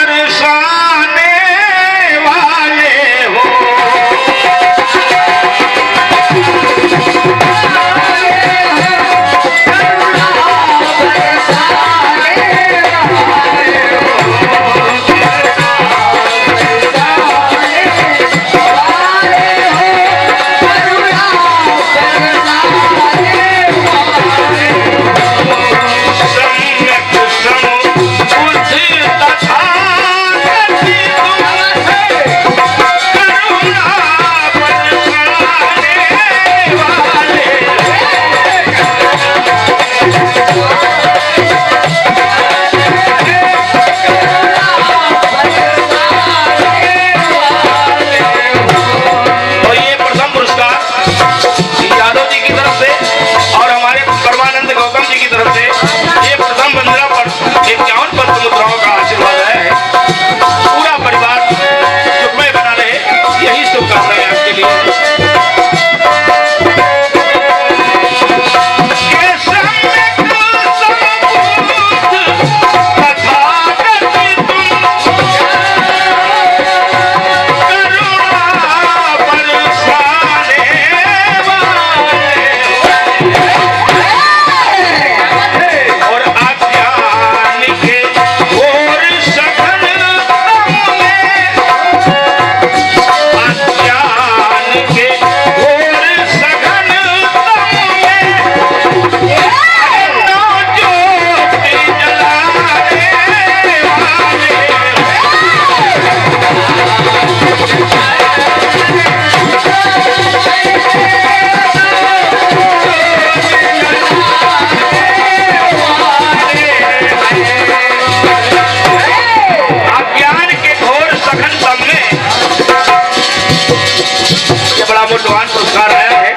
बरसाने वाले हो। मूल्यवान पुरस्कार आया है,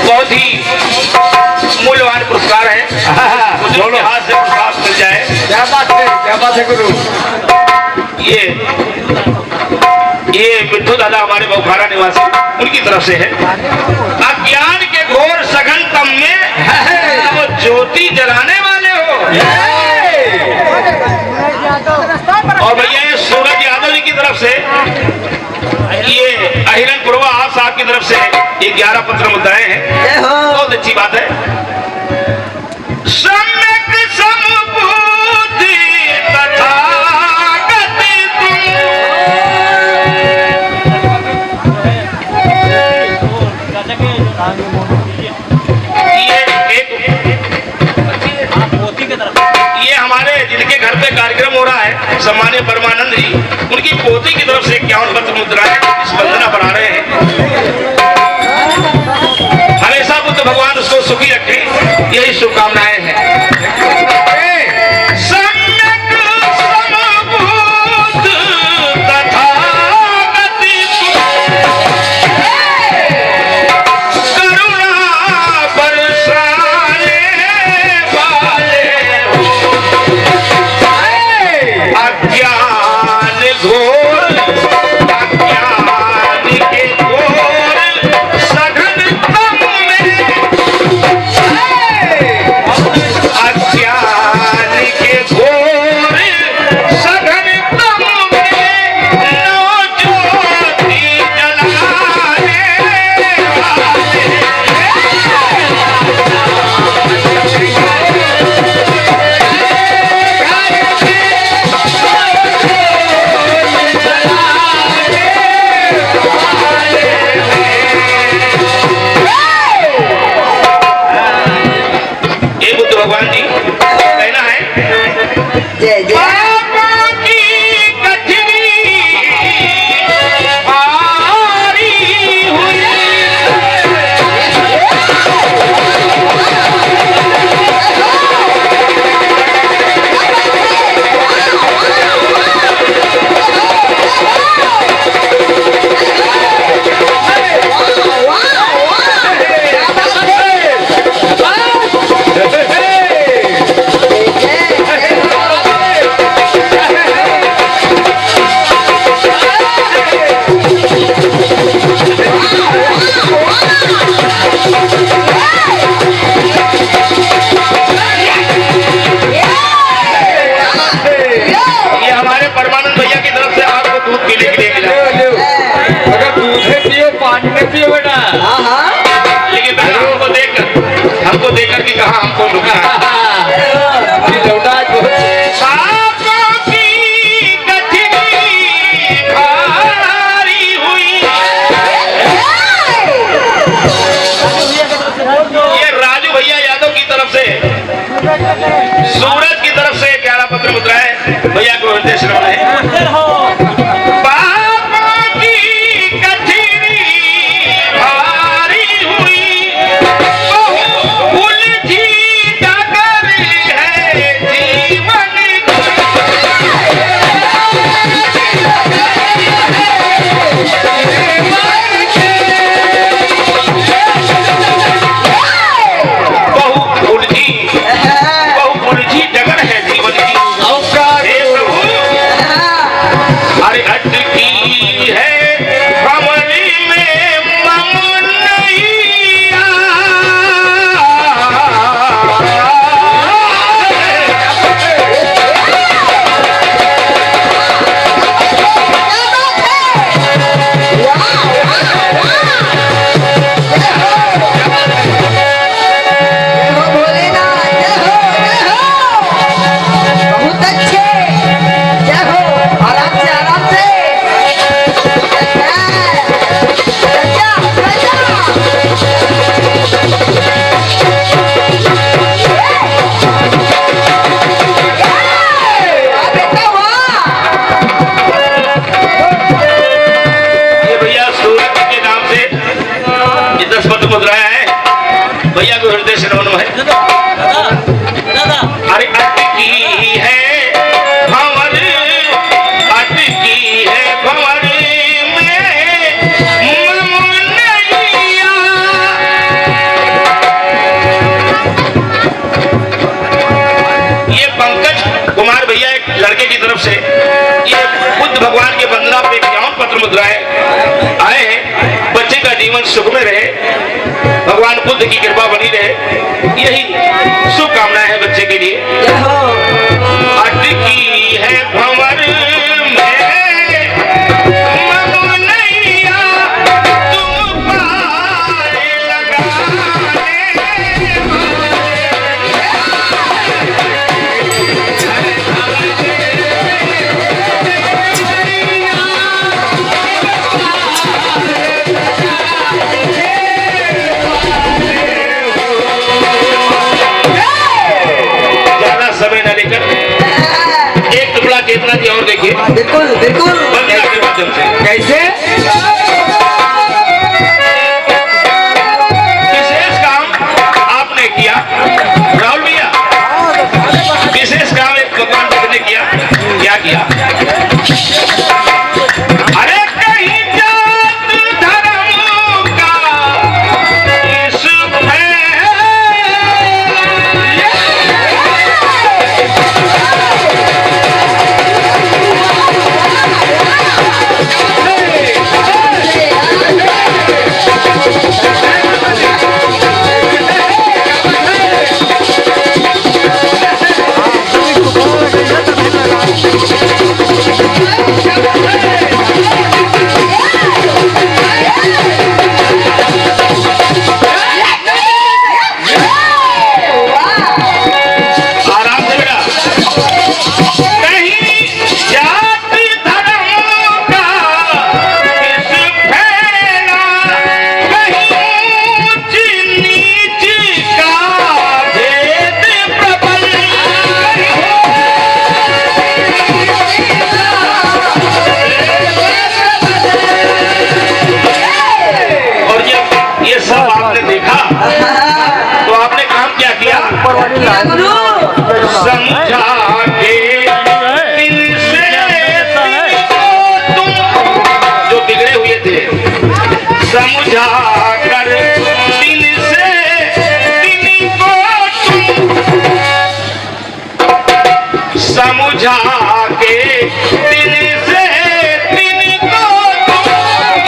बहुत ही मूल्यवान पुरस्कार है। मुझे हाथ से पुरस्कार मिल जाए। क्या बात है गुरु। ये बिट्टू दादा हमारे बहुखारा निवासी, उनकी तरफ से है। अज्ञान के घोर सघन तम में वो ज्योति जलाने वाले हो। और भैया ये सूरज यादव जी की तरफ से, ये अहिरन पुरवा आप साहब की तरफ से ये 11 पत्र मुद्राएं हैं। बहुत अच्छी बात है। सम्यक समबुद्धि तथागति तुम, ये हमारे जिनके घर पे कार्यक्रम हो रहा है, सम्मानीय परमानंद जी, उनकी पोती की तरफ से 51 पत्र मुद्राएं इस वंदना बढ़ा रहे हैं। हमेशा बुद्ध भगवान उसको सुखी रखे, यही शुभकामनाएं हैं। क्या कि कहाँ हमको रुकना है। सांपों की गठरी भारी हुई। ये राजू भैया यादव की तरफ से सूरज की तरफ से 11 पत्र मुद्रा है। भैया को हृदय से नमन है। भैया को हृदय से नमन है। अरे अटकी है भंवर, अटकी है भंवर में मुनैया। ये पंकज कुमार भैया एक लड़के की तरफ से ये बुद्ध भगवान के वंदना पे 51 पत्र मुद्राएं आए हैं। बच्चे का जीवन सुख में रहे, भगवान बुद्ध की कृपा बनी रहे, यही शुभकामनाएं है बच्चे के लिए। अटकी है भंवर में मुनैया, तू पार लगाने एक टुकड़ा चेतना जी और देखिए। बिल्कुल बिल्कुल वंदना के माध्यम से कैसे विशेष काम आपने किया राहुल भैया। विशेष काम एक भगवान भक्त ने किया। क्या किया? अरे कहीं जात धर्म का इस समझा कर दिल से दिल को समझा के दिल से दिल को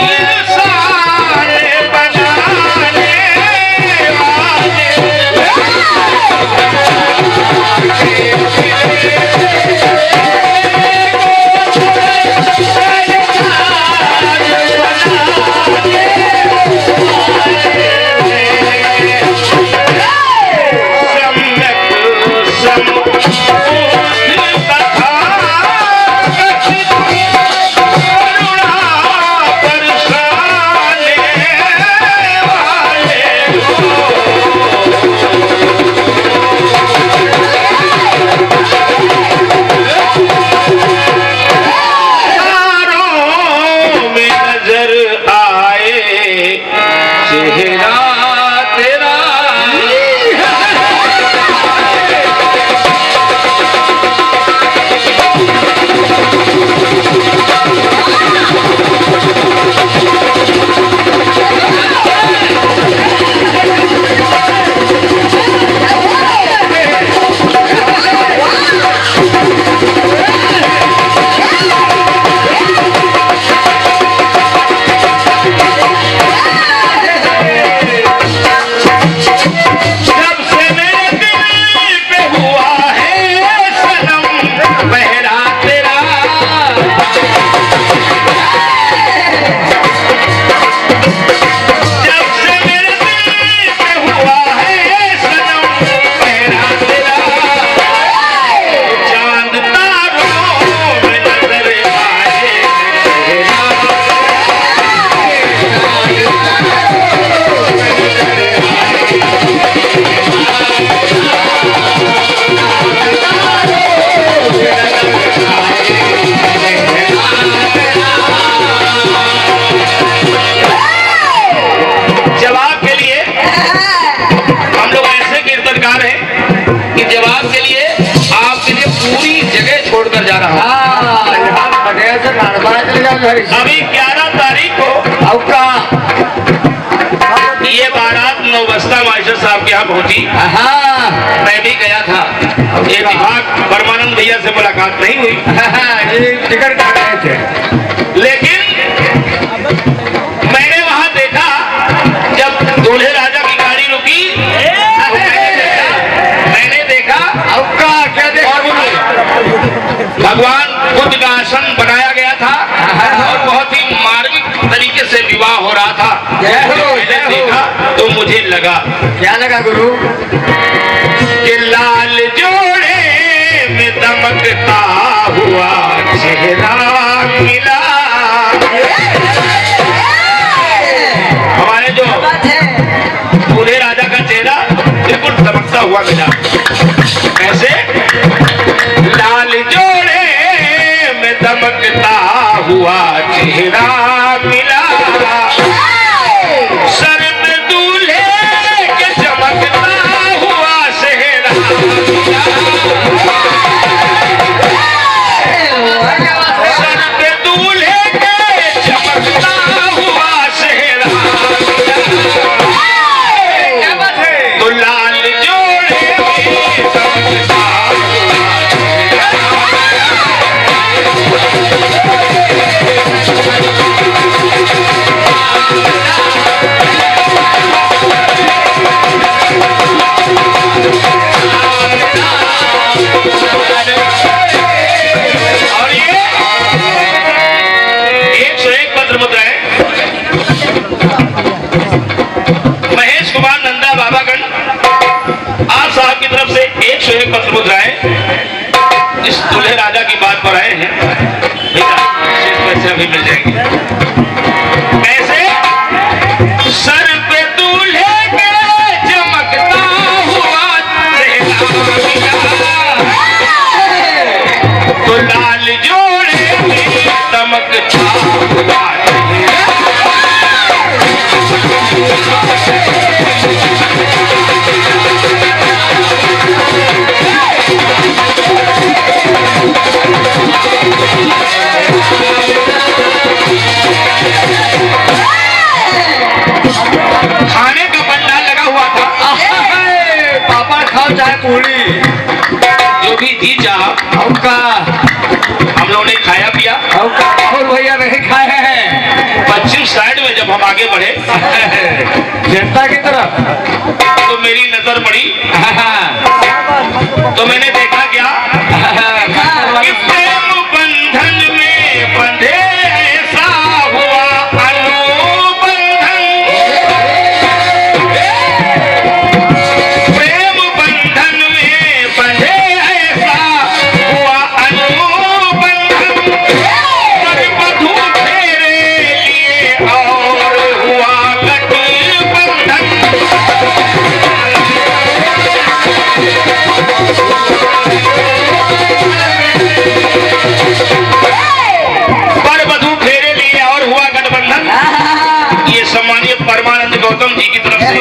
इंसान बनाने वाले आपके लिए पूरी जगह छोड़कर जा रहा हूँ। अभी 11 तारीख को ये बारात नौबस्ता मास्टर साहब के यहाँ पहुंची। मैं भी गया था। ये विभाग परमानंद भैया से मुलाकात नहीं हुई। टिकट कर रहे थे, लेकिन मैंने वहां देखा जब दूल्हे राजा की गाड़ी रुकी तो मैंने देखा क्या देखा? भगवान बुद्ध का आसन बनाया गया था और बहुत ही मार्मिक तरीके से विवाह हो रहा था। मैंने देखा तो मुझे लगा, क्या लगा गुरु? कि लाल जोड़े में दमकता हुआ चेहरा मिला। हमारे जो दूल्हे राजा का चेहरा बिल्कुल दमकता हुआ मिला। कैसे? लाल जोड़े में दमकता हुआ चेहरा मिला, सर पे दूल्हे के चमकता हुआ चेहरा मिला, सर पे दूल्हे के चमकता हुआ चेहरा मिला। तो लाल जोड़े में दमकता और ये 101 पत्र मुद्राएं महेश कुमार नंदा बाबागंज आप साहब की तरफ से 101 पत्र मुद्राएं इस दूल्हे राजा की बात पर आए हैं। भैया शेष पैसे अभी मिल जाएंगे। कैसे? सर पे दूल्हे के चमकता हुआ चेहरा मिला, तो लाल जोड़े में दमकता हुआ खाने का पंडाल लगा हुआ था। पापा खाओ चाहे पूरी, जो भी जी चाहा हमका हम लोगों ने खाया पिया। राहुल भैया नहीं खाए हैं। पश्चिम साइड में जब हम आगे बढ़े जनता की तरफ तो मेरी नजर पड़ी तो मैंने देखा क्या कि प्रेम बंधन में बंधे ऐसा हुआ अनुबंधन, प्रेम बंधन में बंधे ऐसा हुआ अनुबंधन, पर वधू फेरे लिए और हुआ गठबंधन। पर वधू फेरे लिए और हुआ गठबंधन। ये सम्मानीय परमानंद गौतम जी की तरफ से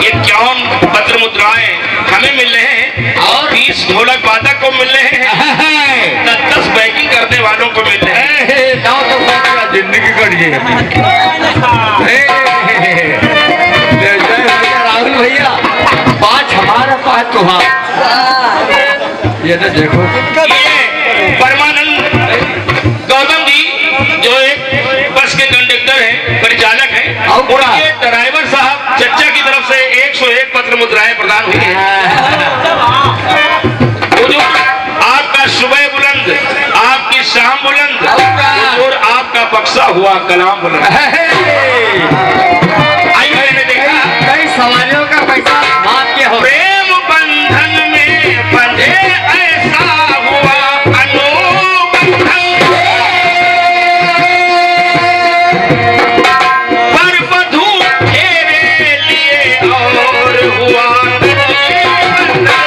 ये 51 पत्र मुद्राएं हमें मिल रहे हैं और 20 ढोलक वादक को मिल रहे हैं, 10 बैकिंग करने वालों को मिल रहे हैं। जिंदगी कटिए। राहुल भैया पाँच हमारा पाँच तुम्हारा। ये तो देखो ये परमानंद गौतम जी जो एक बस के कंडक्टर हैं, परिचालक हैं, उनके ड्राइवर साहब चच्चा की तरफ से 101 पत्र मुद्राएं प्रदान हुई हैं। आपका सुबह बुलंद, आपकी शाम बुलंद और आपका बक्सा हुआ कलाम बुलंद। आइए मैंने देखा कई सवालों का पैसा माफ किया हो। प्रेम बंधन में बंधे ऐसा हुआ अनुबंधन, पर वधू फेरे लिए और हुआ गठबंधन।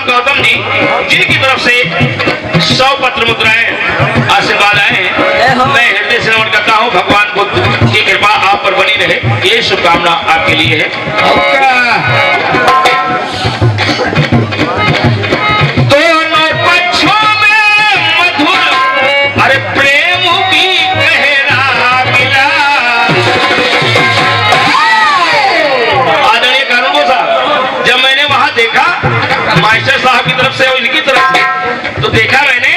गौतम जी जिनकी तरफ से 100 पत्र मुद्राएं आशीर्वाद आए हैं, मैं हृदय से नमन करता हूँ। भगवान बुद्ध की कृपा आप पर बनी रहे, ये शुभकामना आपके लिए है। दोनों पक्षों में मधुर अरे प्रेम की गहरा मिला। आदरणीय कानून साहब, जब मैंने वहां देखा मास्टर साहब की तरफ से और इनकी तरफ से, तो देखा मैंने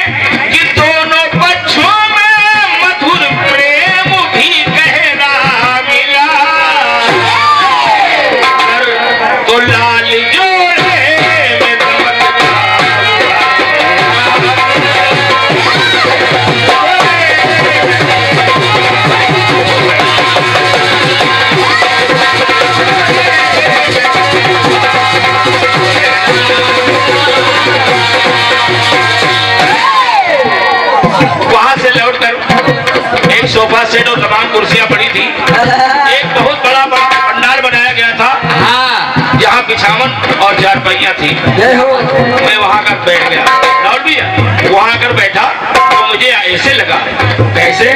कि दोनों पक्षों में मधुर प्रेम भी गहरा मिला। तो लाल जोड़े में वहां से लौटकर एक सोफा सेट और तमाम कुर्सियां पड़ी थी। एक बहुत बड़ा पंडाल बनाया गया था, जहाँ बिछावन और चारपाइयां थी। मैं वहां कर बैठ गया, राहुल भैया वहां कर बैठा तो मुझे ऐसे लगा, कैसे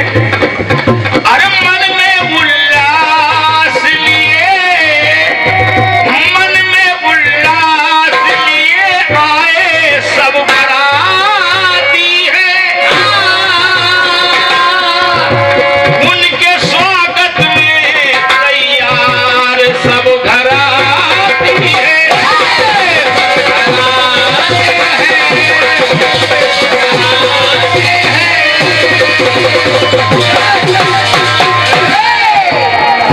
अरे मन में उल्लास लिए, मन में उल्लास लिए आए सब बराती है, उनके स्वागत में तैयार सब घराती है।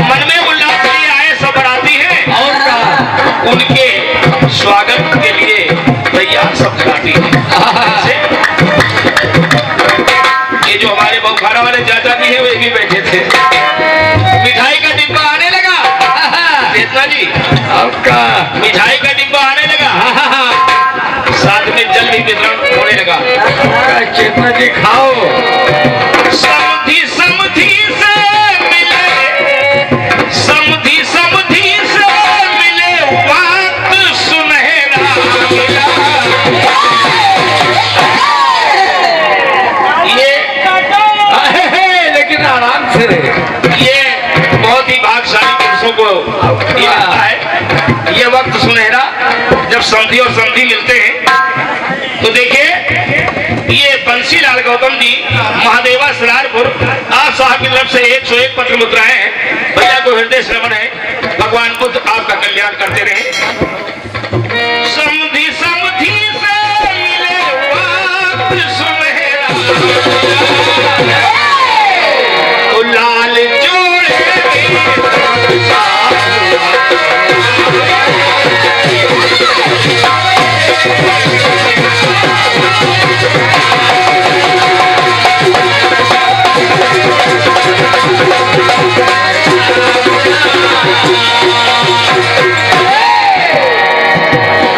मन में उल्लास लिए आए सब बराती हैं और उनके स्वागत के लिए तैयार सब घराती हैं। ये जो हमारे बहुखारा वाले चाचा भी है वे भी बैठे थे। मिठाई का डिब्बा आने लगा, चेतना जी आपका मिठाई का डिब्बा आने लगा, साथ में जल भी वितरण होने लगा। चेतना जी खाओ। समधी समधी से मिले, समधी समधी से मिले, वक्त सुनहरा मिला। लेकिन आराम से रहे, ये बहुत ही भाग्यशाली पुरुषों को ये आता है। ये वक्त सुनहरा जब समधी और समधी मिलते हैं, तो देखिए ये बंसीलाल गौतम जी महादेवा सरारपुर आप साहब की तरफ से 101 पत्र मुद्राएं हैं। भैया को हृदय से नमन है। भगवान बुद्ध आपका कल्याण करते रहे। समधी समधी से मिले वक्त सुनहरा, तो लाल जोड़े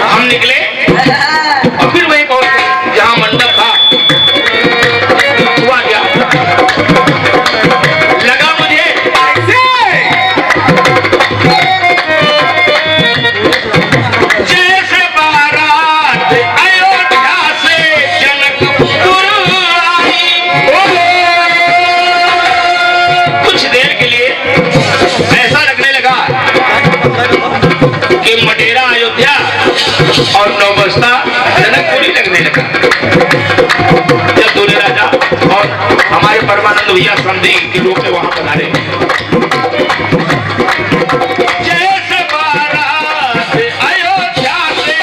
हम निकले और फिर वही पहुंचे जहां मंडप था। हुआ क्या, लगा मुझे जैसे बारात अयोध्या से जनकपुर आई। कुछ देर के लिए ऐसा लगने लगा कि मटेरा अयोध्या और नौबस्ता जनकपुरी लगने लगा। जब दूल्हे राजा और हमारे परमानंद भैया समधी के रूप में वहां पधारे, जैसे बारात अयोध्या से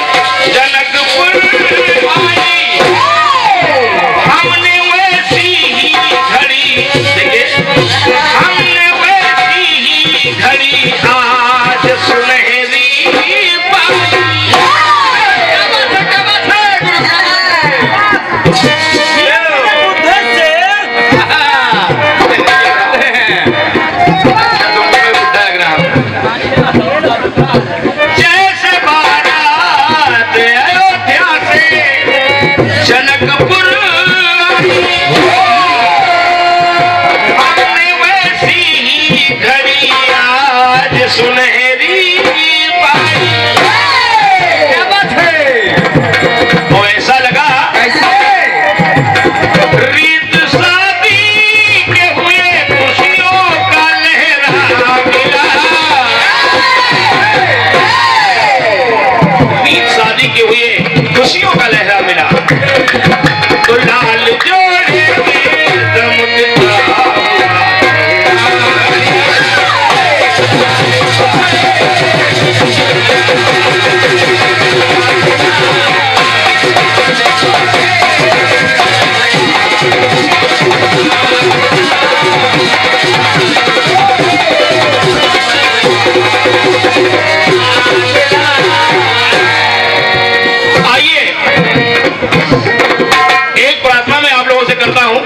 जनकपुर आई, हमने वैसी ही घड़ी, देखिए हमने वैसी ही घड़ी आज सुनहरी पाई। जैसे बारात अयोध्या से जनकपुर हमने वैसी ही घड़ी आज सुनहरी पाई। क्या बात है। का लहरा मिला तो लाल जोड़े में दमकता करता हूं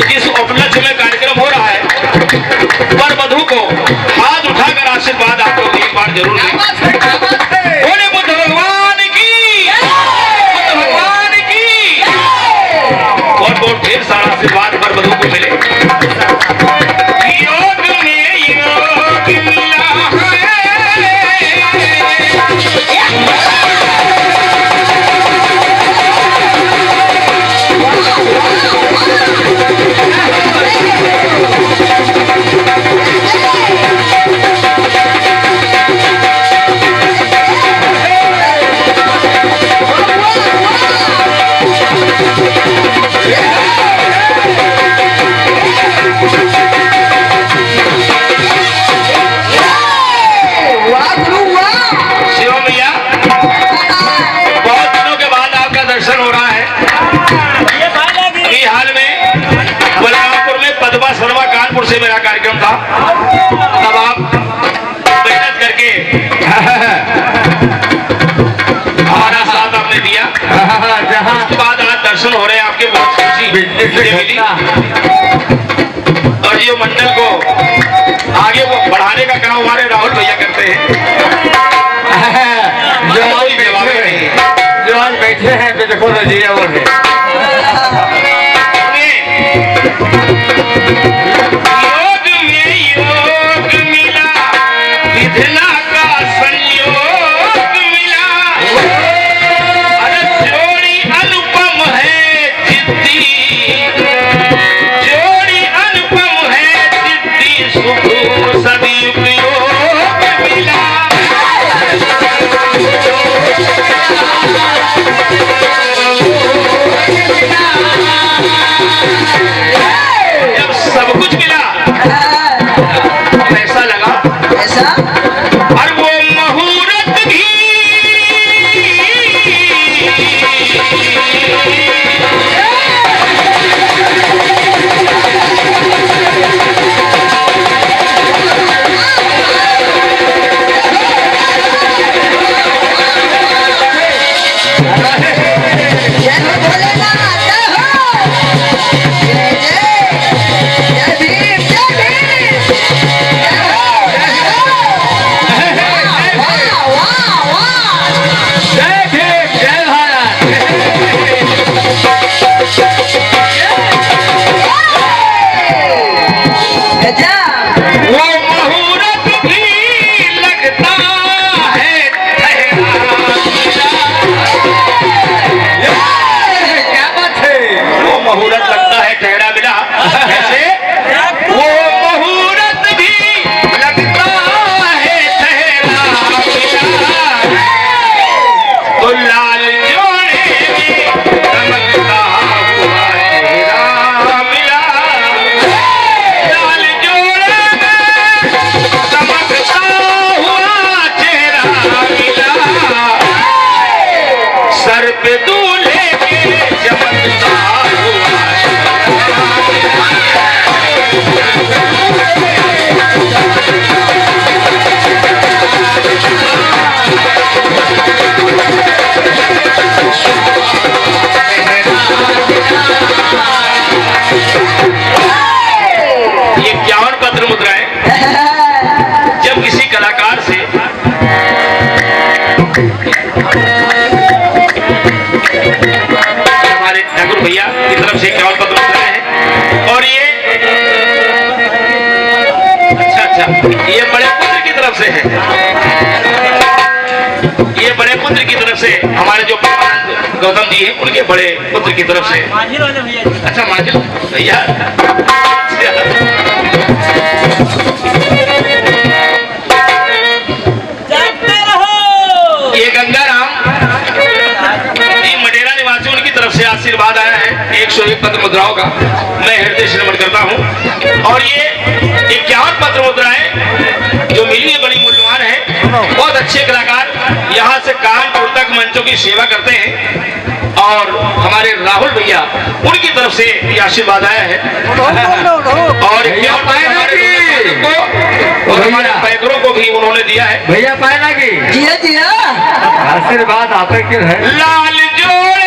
जिस उपलक्ष्य में कार्यक्रम हो रहा है पर वधू को हाथ उठाकर आशीर्वाद आप लोग एक बार जरूर दें। बोले बुद्ध भगवान की, बुद्ध भगवान की बहुत बहुत ढेर सारा आशीर्वाद पर वधू को मिले। योग में योग मिला से मेरा कार्यक्रम था। तब आप मेहनत करके हमारा साथ आपने दिया। उसके बाद आज दर्शन हो रहे हैं आपके, बहुत खुशी मिली। और जियो मंडल को आगे वो बढ़ाने का काम हमारे राहुल भैया करते हैं। जो आज बैठे हैं तो देखो रजिया वो है। विधना का संयोग मिला, अरे जोड़ी अनुपम है जिद्दी, जोड़ी अनुपम है जिद्दी, सुख सभी उपयोग मिला। जब सब कुछ मिला ऐसा लगा और वो मुहूर्त भी भैया की तरफ से 51 पत्र हैं और ये अच्छा ये बड़े पुत्र की तरफ से है, ये बड़े पुत्र की तरफ से हमारे जो गौतम जी हैं उनके बड़े पुत्र की तरफ से। अच्छा माजिल भैया ये गंगाराम आशीर्वाद आया है 101 पत्र मुद्राओं का, मैं हृदय से नमन करता हूँ। और ये 51 पत्र मुद्राएं जो मिली है बड़ी मूल्यवान है। बहुत अच्छे कलाकार यहाँ से कानपुर तक मंचों की सेवा करते हैं और हमारे राहुल भैया उनकी तरफ से ये आशीर्वाद आया है। और हमारे पैदरों को भी उन्होंने दिया है। भैया पायना की जिया जिया आशीर्वाद आप है लाल जोड़